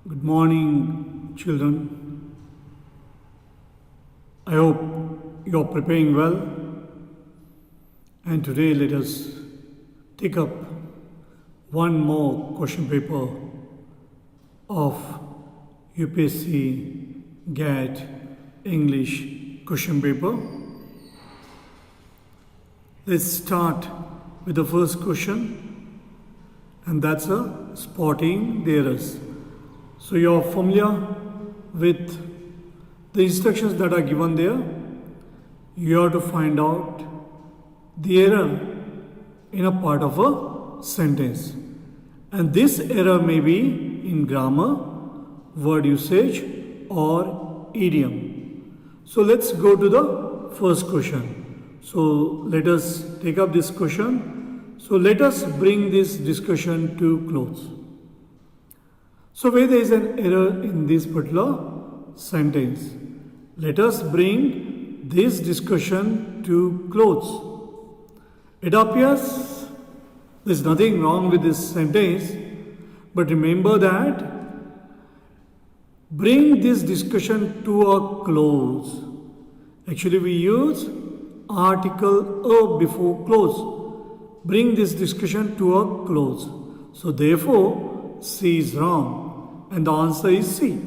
Good morning, children. I hope you are preparing well. And today let us take up one more question paper of UPSC GAT English question paper. Let's start with the first question, and that's a spotting the errors. So you are familiar with the instructions that are given there. You have to find out the error in a part of a sentence, and this error may be in grammar, word usage or idiom. So let's go to the first question. So let us take up this question. So let us bring this discussion to close. So where there is an error in this particular sentence, let us bring this discussion to close. It appears there is nothing wrong with this sentence, but remember that bring this discussion to a close. Actually, we use article a before close. Bring this discussion to a close. So therefore, C is wrong. And the answer is C.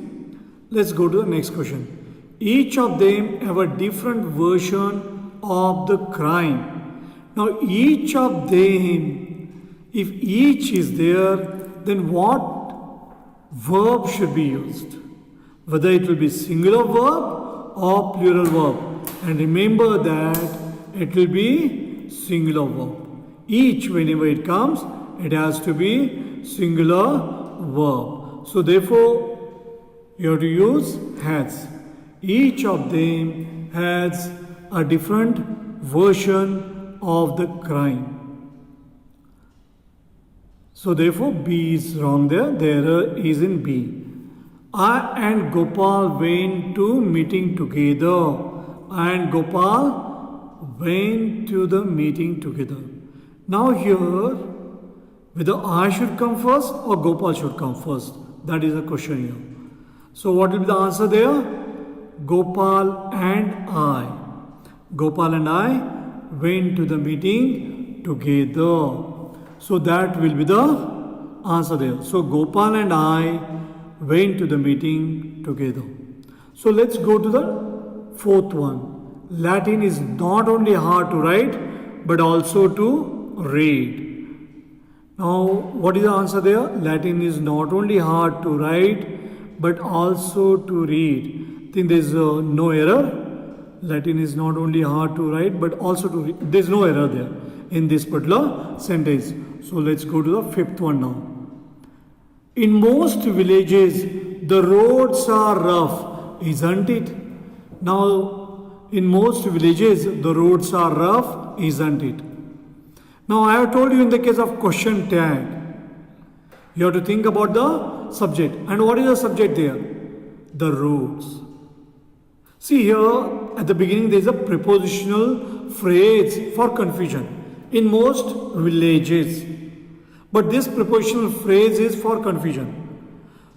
Let's go to the next question. Each of them have a different version of the crime. Now each of them, if each is there, then what verb should be used? Whether it will be singular verb or plural verb. And remember that it will be singular verb. Each, whenever it comes, it has to be singular verb. So therefore, you have to use has. Each of them has a different version of the crime. So therefore, B is wrong there. The error is in B. I and Gopal went to meeting together. I and Gopal went to the meeting together. Now here, whether I should come first or Gopal should come first. That is the question here. So what will be the answer there? Gopal and I. Gopal and I went to the meeting together. So that will be the answer there. So Gopal and I went to the meeting together. So let's go to the fourth one. Latin is not only hard to write but also to read. Now, what is the answer there? Latin is not only hard to write, but also to read. I think there is no error. Latin is not only hard to write, but also to read. There is no error there in this particular sentence. So, let's go to the fifth one now. In most villages, the roads are rough, isn't it? Now, in most villages, the roads are rough, isn't it? Now, I have told you in the case of question tag, you have to think about the subject. And what is the subject there? The roads. See here, at the beginning, there is a prepositional phrase for confusion. In most villages. But this prepositional phrase is for confusion.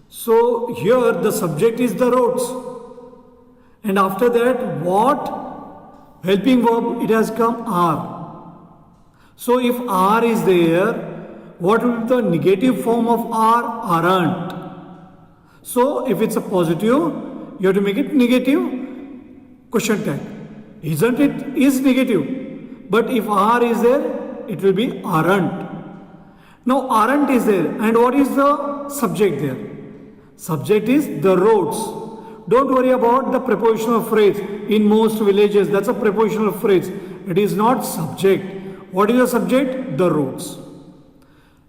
So, here the subject is the roads. And after that, what? Helping verb, it has come are. So if are is there, what will be the negative form of are? Aren't. So if it's a positive, you have to make it negative question tag. Isn't it? Is negative. But if are is there, it will be aren't. Now aren't is there. And what is the subject there? Subject is the roads. Don't worry about the prepositional phrase. In most villages, that's a prepositional phrase. It is not subject. What is the subject? The roads.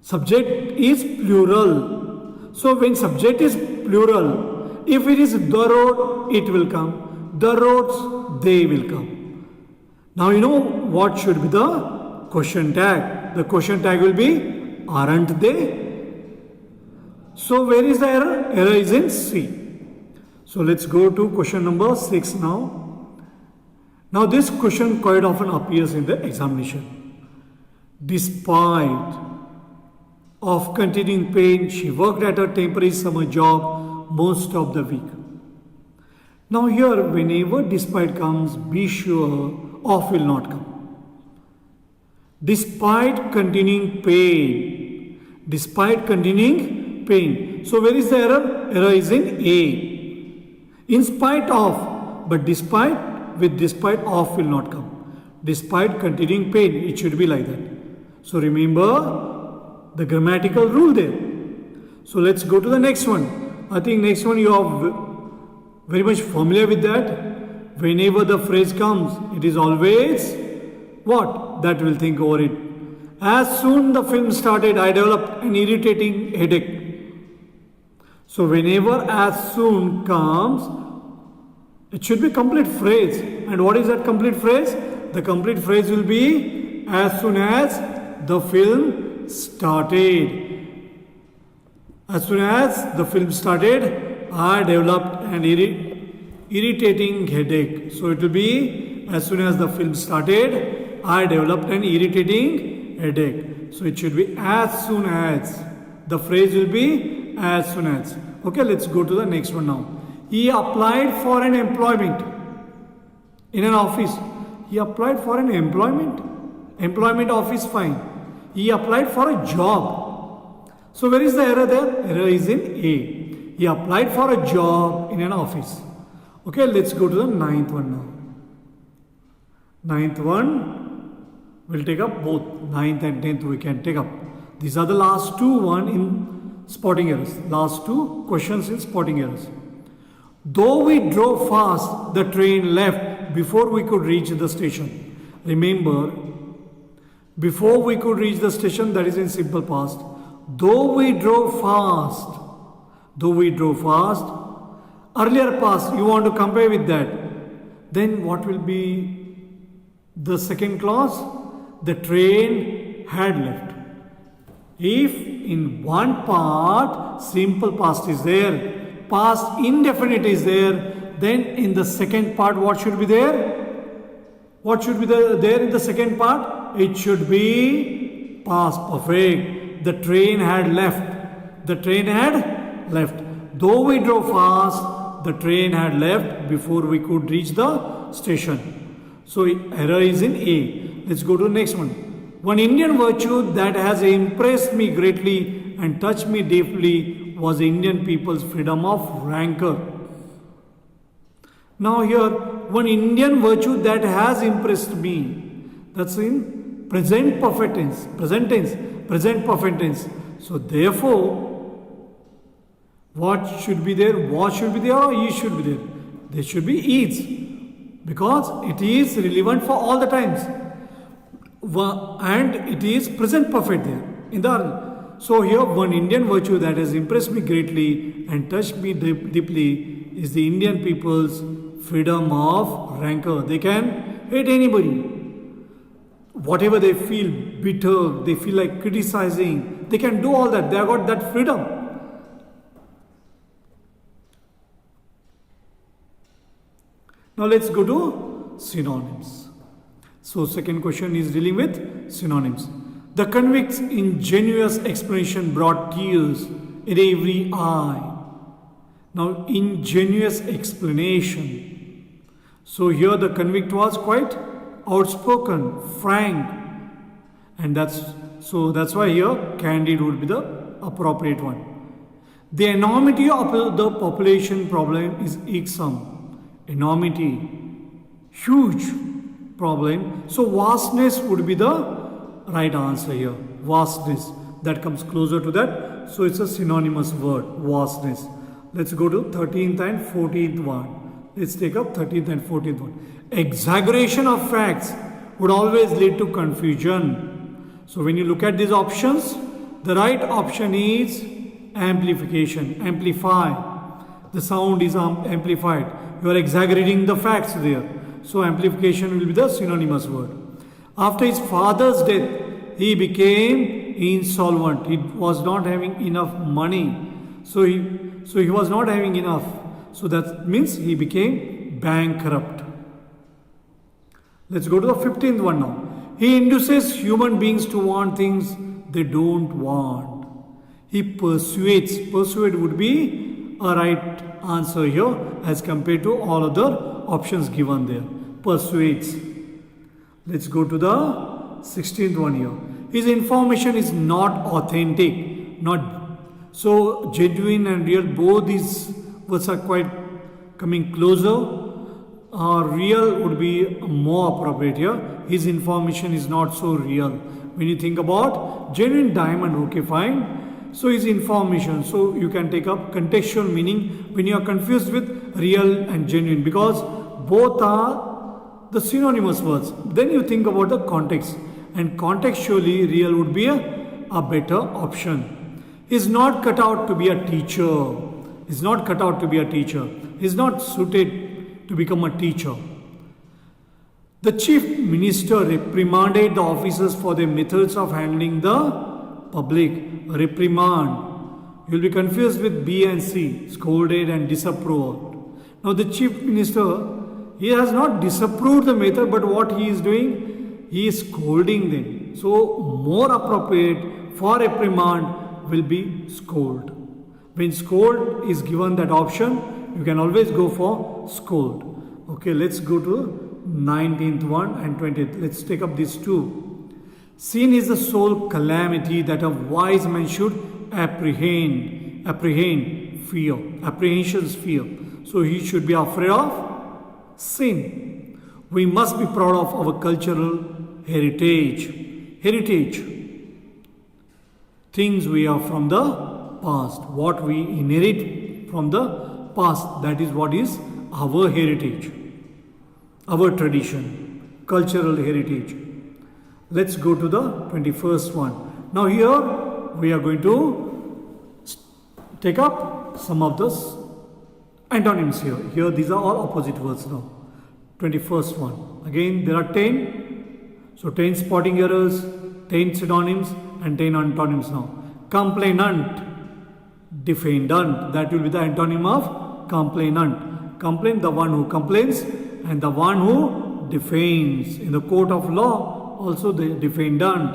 Subject is plural. So when subject is plural, if it is the road, it will come. The roads, they will come. Now you know what should be the question tag. The question tag will be, aren't they? So where is the error? Error is in C. So let's go to question number 6 now. Now this question quite often appears in the examination. Despite of continuing pain, she worked at her temporary summer job most of the week. Now here, whenever despite comes, be sure of will not come. Despite continuing pain. Despite continuing pain. So where is the error? Error is in A. In spite of, but despite, with despite of will not come. Despite continuing pain, it should be like that. So remember the grammatical rule there. So let's go to the next one. I think next one you are very much familiar with that. Whenever the phrase comes, it is always what? That will think over it. As soon the film started, I developed an irritating headache. So whenever as soon comes, it should be complete phrase. And what is that complete phrase? The complete phrase will be as soon as the film started. As soon as the film started, I developed an irritating headache. So it will be as soon as the film started, I developed an irritating headache. So it should be as soon as. The phrase will be as soon as. Okay, let's go to the next one now. He applied for an employment in an office. He applied for an employment. Employment office, fine. He applied for a job. So where is the error there? Error is in A. He applied for a job in an office. Okay, let's go to the ninth one now. Ninth one, we'll take up both. Ninth and 10th we can take up. These are the last two one in spotting errors. Last two questions in spotting errors. Though we drove fast, the train left before we could reach the station. Remember, before we could reach the station, that is in simple past. Though we drove fast, earlier past, you want to compare with that. Then what will be the second clause? The train had left. If in one part, simple past is there, past indefinite is there, then in the second part, what should be there? What should be there in the second part? It should be past perfect. The train had left. The train had left. Though we drove fast, the train had left before we could reach the station. So error is in A. Let's go to the next one. One Indian virtue that has impressed me greatly and touched me deeply was Indian people's freedom of rancor. Now here, one Indian virtue that has impressed me. That's in present perfect tense. Present tense. Present perfect tense. So therefore, what should be there? Was should be there or is should be there? There should be is. Because it is relevant for all the times. And it is present perfect there. So here, one Indian virtue that has impressed me greatly and touched me deeply is the Indian people's freedom of rancor. They can hate anybody. Whatever they feel bitter, they feel like criticizing, they can do all that. They have got that freedom. Now let's go to synonyms. So second question is dealing with synonyms. The convict's ingenuous explanation brought tears in every eye. Now ingenuous explanation. So here the convict was quite outspoken, frank. And that's why here candid would be the appropriate one. The enormity of the population problem is irksome. Enormity, huge problem. So vastness would be the right answer here. Vastness, that comes closer to that. So it's a synonymous word, vastness. Let's go to 13th and 14th one. Let's take up 13th and 14th one. Exaggeration of facts would always lead to confusion. So when you look at these options, the right option is amplification, amplify. The sound is amplified. You are exaggerating the facts there. So amplification will be the synonymous word. After his father's death, he became insolvent. He was not having enough money. So he was not having enough. So that means he became bankrupt. Let's go to the 15th one now. He induces human beings to want things they don't want. He persuades. Persuade would be a right answer here as compared to all other options given there. Persuades. Let's go to the 16th one here. His information is not authentic, not so genuine and real. Both these words are quite coming closer. Real would be more appropriate here. His information is not so real. When you think about genuine diamond, okay, fine. So his information. So you can take up contextual meaning when you are confused with real and genuine, because both are the synonymous words. Then you think about the context, and contextually real would be a better option. He's not cut out to be a teacher. He's not cut out to be a teacher. He's not suited to become a teacher. The chief minister reprimanded the officers for their methods of handling the public. Reprimand. You'll be confused with B and C, scolded and disapproved. Now the chief minister, he has not disapproved the method, but what he is doing, he is scolding them. So more appropriate for reprimand will be scold. When scold is given that option, you can always go for scold. Okay, let's go to 19th one and 20th. Let's take up these two. Sin is the sole calamity that a wise man should apprehend, apprehensions fear. So he should be afraid of sin. We must be proud of our cultural heritage. Things we are from the past, what we inherit from the past, that is what is our heritage, our tradition, cultural heritage. Let's go to the 21st one. Now here we are going to take up some of the antonyms here. Here these are all opposite words now. 21st one. Again there are 10. So 10 spotting errors, 10 synonyms and 10 antonyms now. Complainant, defendant. That will be the antonym of complainant. Complaint, the one who complains, and the one who defends. In the court of law, also the defendant.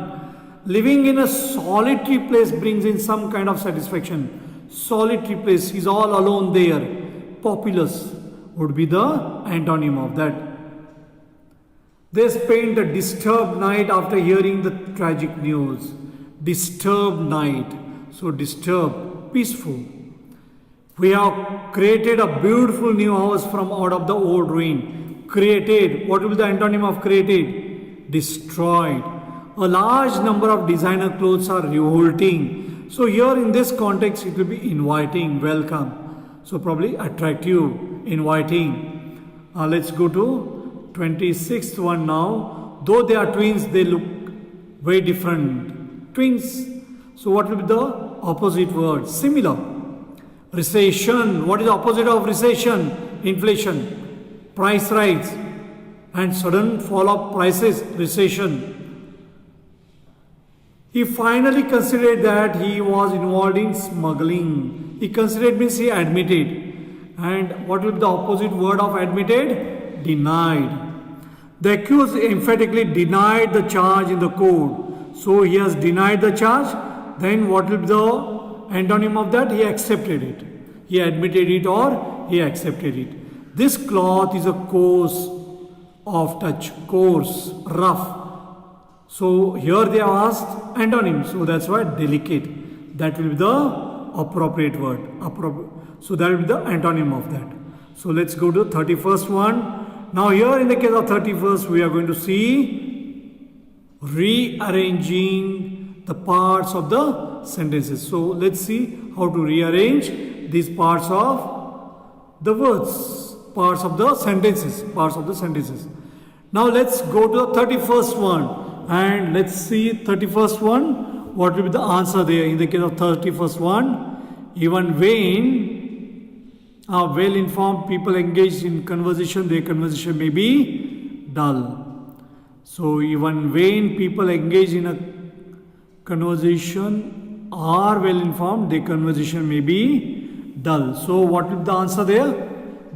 Living in a solitary place brings in some kind of satisfaction. Solitary place, he's all alone there. Populous would be the antonym of that. They spent a disturbed night after hearing the tragic news. Disturbed night. So disturbed, peaceful. We have created a beautiful new house from out of the old ruin. Created. What will be the antonym of created? Destroyed. A large number of designer clothes are revolting. So here in this context it will be inviting, welcome. So probably attractive, inviting. Let's go to 26th one now. Though they are twins, they look very different. Twins. So what will be the opposite word? Similar. Recession. What is the opposite of recession? Inflation. Price rise and sudden fall of prices. Recession. He finally considered that he was involved in smuggling. He considered means he admitted. And what will be the opposite word of admitted? Denied. The accused emphatically denied the charge in the court. So he has denied the charge. Then what will be the antonym of that? He accepted it. He admitted it or he accepted it. This cloth is a coarse of touch, coarse, rough. So here they are asked antonym. So that's why delicate. That will be the appropriate word. So that will be the antonym of that. So let's go to the 31st one. Now here in the case of 31st, we are going to see rearranging the parts of the sentences. So let's see how to rearrange these parts of the words, parts of the sentences. Now let's go to the 31st one and let's see 31st one. What will be the answer there in the case of 31st one? Even when well-informed people engaged in conversation, their conversation may be dull. So even when people engage in a conversation are well-informed, their conversation may be dull. So what is the answer there?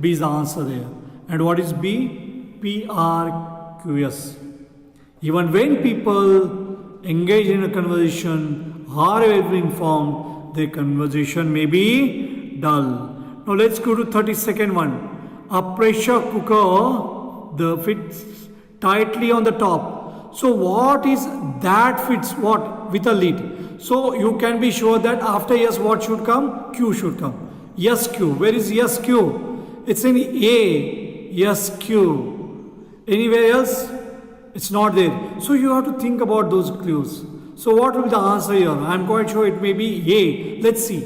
B is the answer there. And what is B? PRQS. Even when people engage in a conversation are well-informed, their conversation may be dull. Now let's go to 32nd one. A pressure cooker, the fits tightly on the top. So what is that fits what? With a lid. So you can be sure that after yes what should come? Q should come. Yes Q. Where is yes Q? It's in A. Yes Q. Anywhere else? It's not there. So you have to think about those clues. So what will be the answer here? I am quite sure it may be A. Let's see.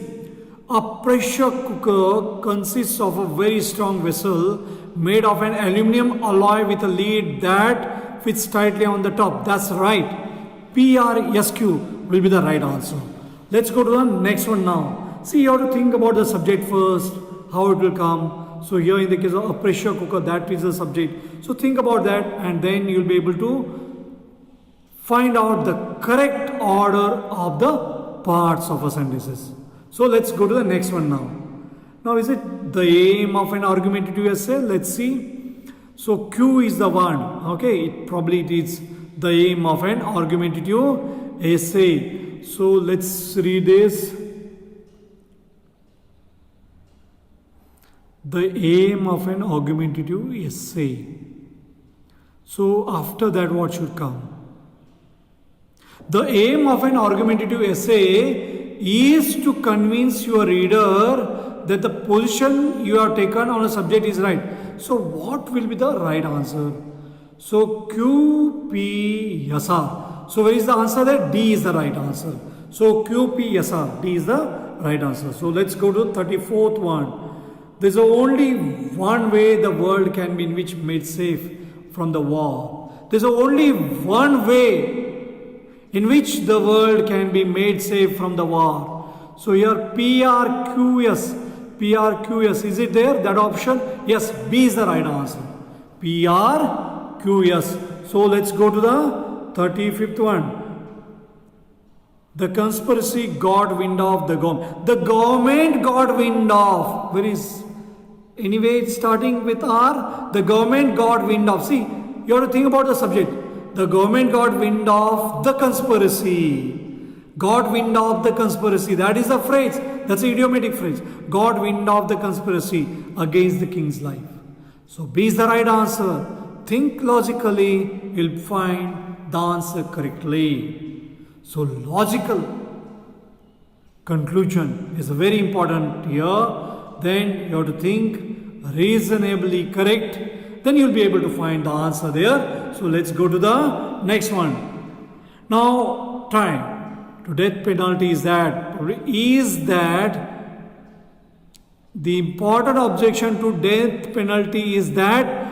A pressure cooker consists of a very strong vessel made of an aluminum alloy with a lid that fits tightly on the top. That's right. PRSQ will be the right answer. Let's go to the next one now. See, you have to think about the subject first, how it will come. So here in the case of a pressure cooker, that is the subject. So think about that and then you'll be able to find out the correct order of the parts of a sentences. So let's go to the next one now. Now is it the aim of an argumentative essay? Let's see. So Q is the one. Okay, probably it is the aim of an argumentative essay. So let's read this. The aim of an argumentative essay. So after that what should come? The aim of an argumentative essay is to convince your reader that the position you have taken on a subject is right. So what will be the right answer? So Q, P, S, R. So where is the answer there? D is the right answer. So Q, P, S, R. D is the right answer. So let's go to the 34th one. There's only one way the world can be in which made safe from the war. There's only one way in which the world can be made safe from the war. So here PRQS. PRQS, is it there, that option? Yes, B is the right answer. PRQS. So let's go to the 35th one. The conspiracy got wind of the government. The government got wind of. Where is? Anyway, it's starting with R. The government got wind of. See, you have to think about the subject. The government got wind of the conspiracy. Got wind of the conspiracy. That is the phrase. That's an idiomatic phrase. Got wind of the conspiracy against the king's life. So B is the right answer. Think logically, you'll find the answer correctly. So logical conclusion is very important here. Then you have to think reasonably correct. Then you'll be able to find the answer there. So let's go to the next one. Now, time to death penalty is that the important objection to death penalty is that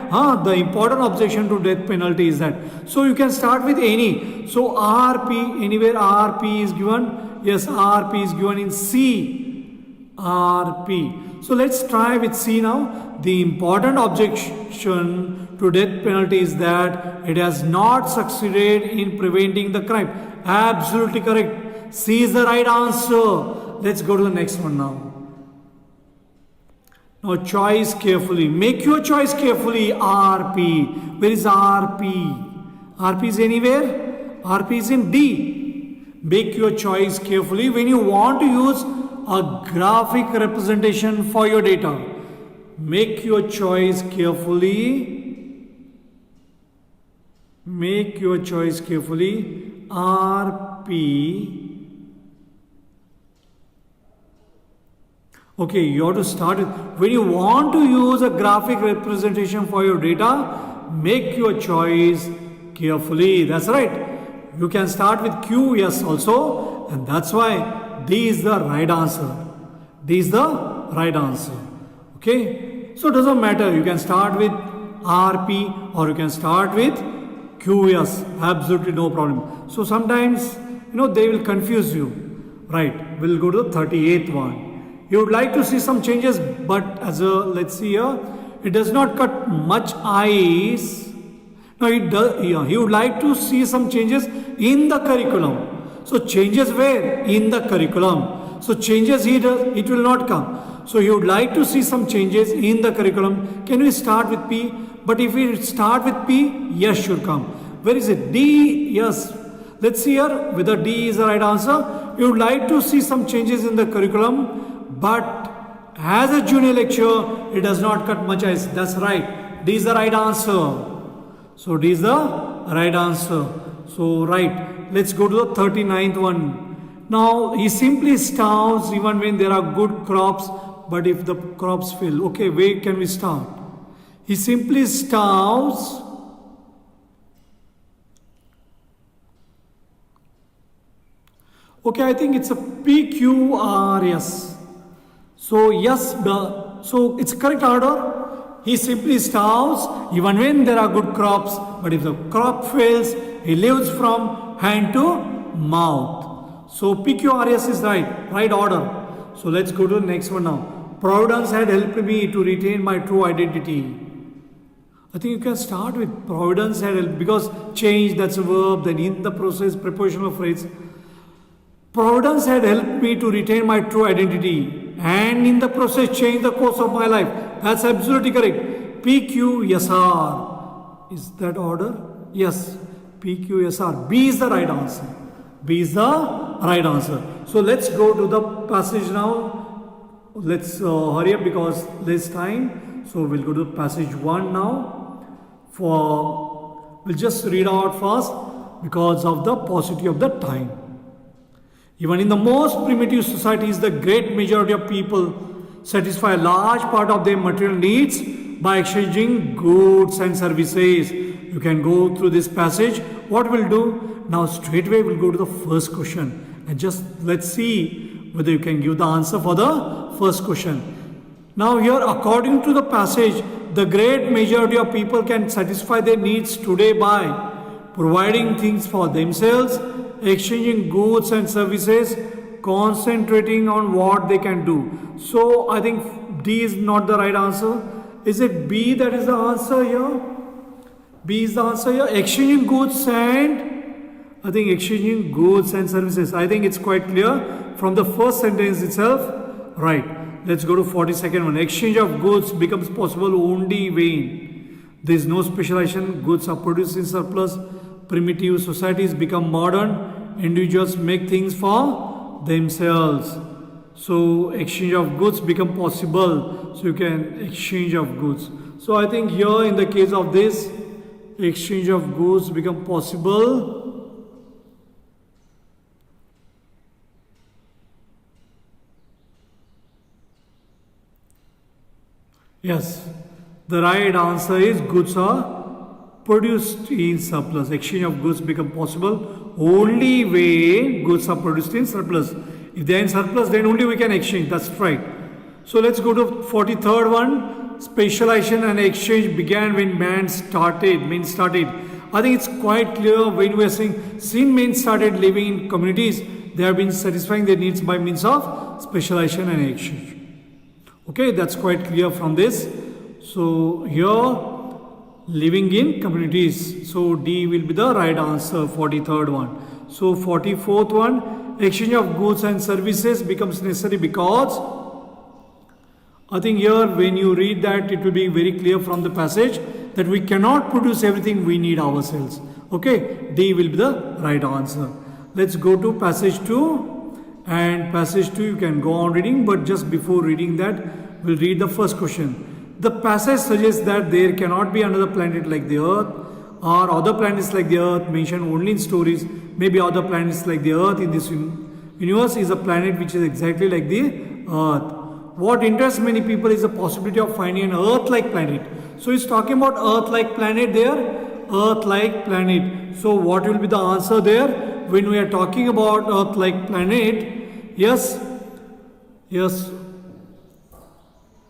the important objection to death penalty is that. So you can start with any. So RP, anywhere RP is given. Yes, RP is given in C. RP. So let's try with C now. The important objection to death penalty is that it has not succeeded in preventing the crime. Absolutely correct. C is the right answer. Let's go to the next one now. Now choice carefully. Make your choice carefully. RP. Where is RP? RP is anywhere? RP is in D. Make your choice carefully when you want to use a graphic representation for your data. Make your choice carefully. Make your choice carefully. RP. Okay, you have to start with, when you want to use a graphic representation for your data, make your choice carefully. That's right. You can start with Q, yes, also, and that's why D is the right answer. D is the right answer. Okay, so it doesn't matter. You can start with RP or you can start with QS. Absolutely no problem. So sometimes, they will confuse you. Right, we'll go to the 38th one. You would like to see some changes, but let's see here, it does not cut much ice. No, it does. He would like to see some changes in the curriculum. So changes where? In the curriculum. So changes it will not come. So you would like to see some changes in the curriculum. Can we start with P? But if we start with P, yes should come. Where is it? D, yes. Let's see here whether D is the right answer. You would like to see some changes in the curriculum, but As a junior lecturer, it does not cut much ice. That's right. D is the right answer. So D is the right answer. So right. Let's go to the 39th one. Now he simply starves even when there are good crops, but if the crops fail. Okay, where can we start? He simply starves. Okay, I think it's a PQRS. So yes, so it's correct order. He simply starves even when there are good crops, but if the crop fails, he lives from hand to mouth. So PQRS is right order. So let's go to the next one now. Providence had helped me to retain my true identity. I think you can start with Providence had helped, because change, that's a verb, then in the process, prepositional phrase. Providence had helped me to retain my true identity and in the process change the course of my life. That's absolutely correct. PQSR. Is that order? Yes. PQSR. B is the right answer. B is the right answer. So let's go to the passage now. Let's hurry up because less time. So we'll go to passage 1 now. We'll just read out first because of the paucity of the time. Even in the most primitive societies, the great majority of people satisfy a large part of their material needs by exchanging goods and services. You can go through this passage. What we'll do now, straight away we'll go to the first question and just let's see whether you can give the answer for the first question. Now here, according to the passage, the great majority of people can satisfy their needs today by providing things for themselves, exchanging goods and services, concentrating on what they can do. So I think D is not the right answer. Is it B that is the answer here? B is the answer here. Exchanging goods and I think exchanging goods and services. I think it's quite clear from the first sentence itself. Right. Let's go to 42nd one. Exchange of goods becomes possible only when there is no specialization. Goods are produced in surplus. Primitive societies become modern. Individuals make things for themselves. So exchange of goods become possible. So you can exchange of goods. So I think here in the case of this, exchange of goods become possible. Yes, the right answer is goods are produced in surplus. Exchange of goods become possible only when goods are produced in surplus. If they are in surplus, then only we can exchange. That's right. So let's go to 43rd one. Specialization and exchange began when men started. I think it's quite clear when we are saying since men started living in communities, they have been satisfying their needs by means of specialization and exchange. Okay, that's quite clear from this. So here, living in communities. So D will be the right answer, 43rd one. So 44th one, exchange of goods and services becomes necessary because I think here when you read that it will be very clear from the passage that we cannot produce everything we need ourselves. Okay, D will be the right answer. Let's go to passage 2. And passage 2 you can go on reading, but just before reading that, we'll read the first question. The passage suggests that there cannot be another planet like the Earth or other planets like the Earth mentioned only in stories. Maybe other planets like the Earth in this universe is a planet which is exactly like the Earth. What interests many people is the possibility of finding an Earth-like planet. So he's talking about Earth-like planet there, Earth-like planet. So what will be the answer there when we are talking about Earth-like planet? Yes. There,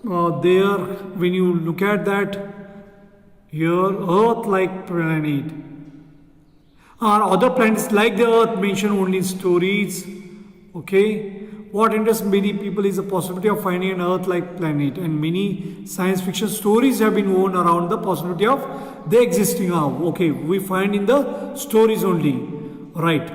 when you look at that, here, Earth-like planet. Are other planets like the Earth mentioned only in stories? Okay. What interests many people is the possibility of finding an Earth-like planet, and many science fiction stories have been woven around the possibility of they existing now. Okay, we find in the stories only, right?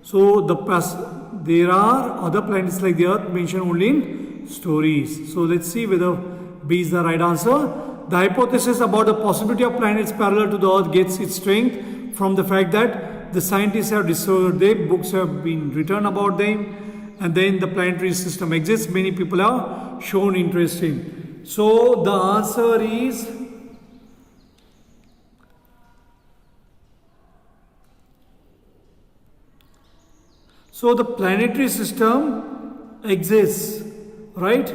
So there are other planets like the Earth mentioned only in stories. So let's see whether B is the right answer. The hypothesis about the possibility of planets parallel to the Earth gets its strength from the fact that the scientists have discovered them, books have been written about them, and then the planetary system exists. Many people have shown interest in. So the answer is the planetary system exists, right?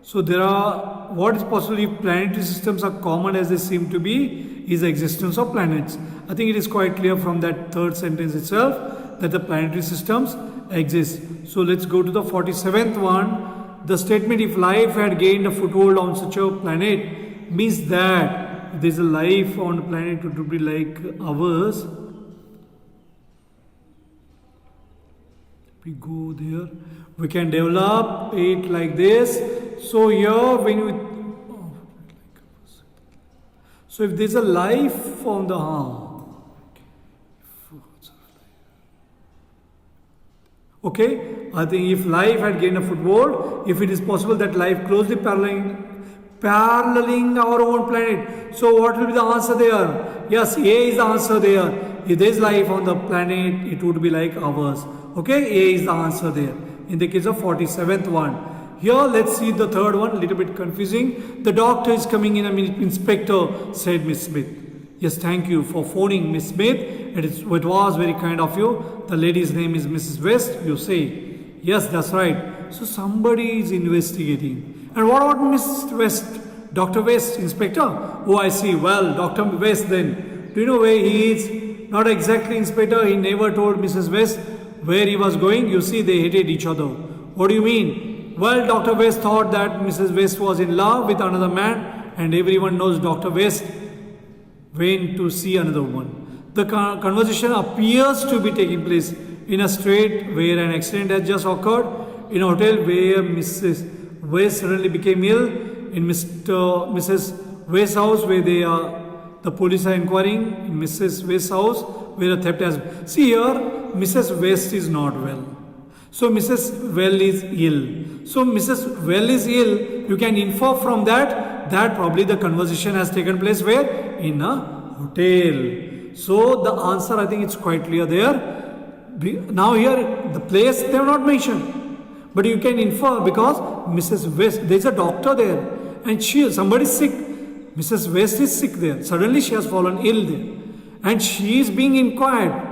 So there are, what is possible if planetary systems are common as they seem to be, is the existence of planets. I think it is quite clear from that third sentence itself that the planetary systems exist. So let's go to the 47th one. The statement, if life had gained a foothold on such a planet, means that if there is a life on a planet, it would be like ours. We go there, we can develop it like this. So here when you, so if there's a life on the okay, I think if life had gained a foothold, if it is possible that life closely paralleling our own planet, so what will be the answer there? Yes, A is the answer there. If there is life on the planet, it would be like ours. Okay, A is the answer there. In the case of 47th one. Here, let's see the third one, a little bit confusing. The doctor is coming in a minute, Inspector, said Miss Smith. Yes, thank you for phoning, Miss Smith. It was very kind of you. The lady's name is Mrs. West, you say. Yes, that's right. So somebody is investigating. And what about Miss West? Dr. West, Inspector? Oh, I see. Well, Dr. West then. Do you know where he is? Not exactly Inspector. He never told Mrs. West where he was going. You see, they hated each other. What do you mean? Well, Dr. West thought that Mrs. West was in love with another man, and everyone knows Dr. West went to see another one. The conversation appears to be taking place in a street where an accident has just occurred, in a hotel where Mrs. West suddenly became ill, in Mrs. West's house where the police are inquiring, in Mrs. West's house where a theft has. See here, Mrs. West is not well. So Mrs. Well is ill. So Mrs. Well is ill. You can infer from that probably the conversation has taken place where? In a hotel. So the answer, I think it's quite clear there. Now here the place they have not mentioned, but you can infer because Mrs. West, there is a doctor there, and somebody is sick. Mrs. West is sick there. Suddenly she has fallen ill there, and she is being inquired.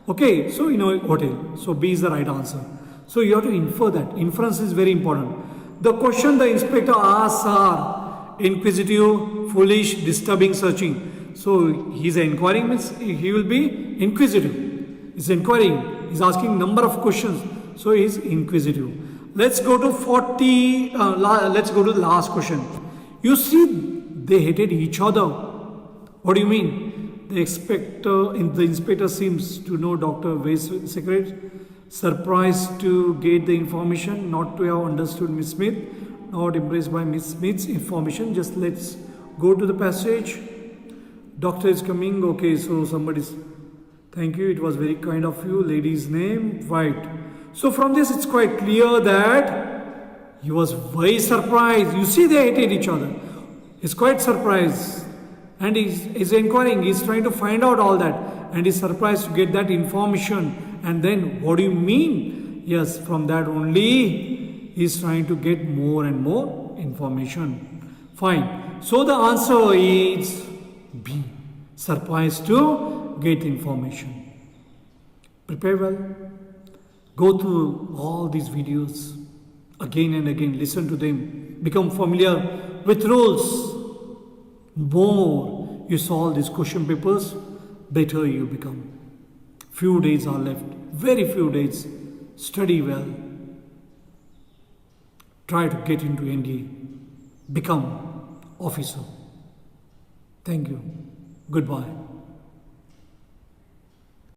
Okay, so hotel. So B is the right answer. So you have to infer that. Inference is very important. The question the inspector asks are inquisitive, foolish, disturbing, searching. So he is inquiring means he will be inquisitive. He's inquiring. He's asking number of questions. So he is inquisitive. Let's go to let's go to the last question. You see, they hated each other. What do you mean? The inspector seems to know Dr. West's secret. Surprised to get the information, not to have understood Miss Smith, not impressed by Miss Smith's information. Just let's go to the passage. Doctor is coming. Okay, so somebody's. Thank you. It was very kind of you. Lady's name, White. So from this, it's quite clear that he was very surprised. You see, they hated each other. He's quite surprised. And he's inquiring, he's trying to find out all that. And he's surprised to get that information. And then, what do you mean? Yes, from that only, he's trying to get more and more information. Fine. So the answer is B. Surprised to get information. Prepare well. Go through all these videos again and again. Listen to them. Become familiar with rules. More you solve these question papers, better you become. Few days are left, very few days. Study well. Try to get into NDA. Become officer. Thank you. Goodbye.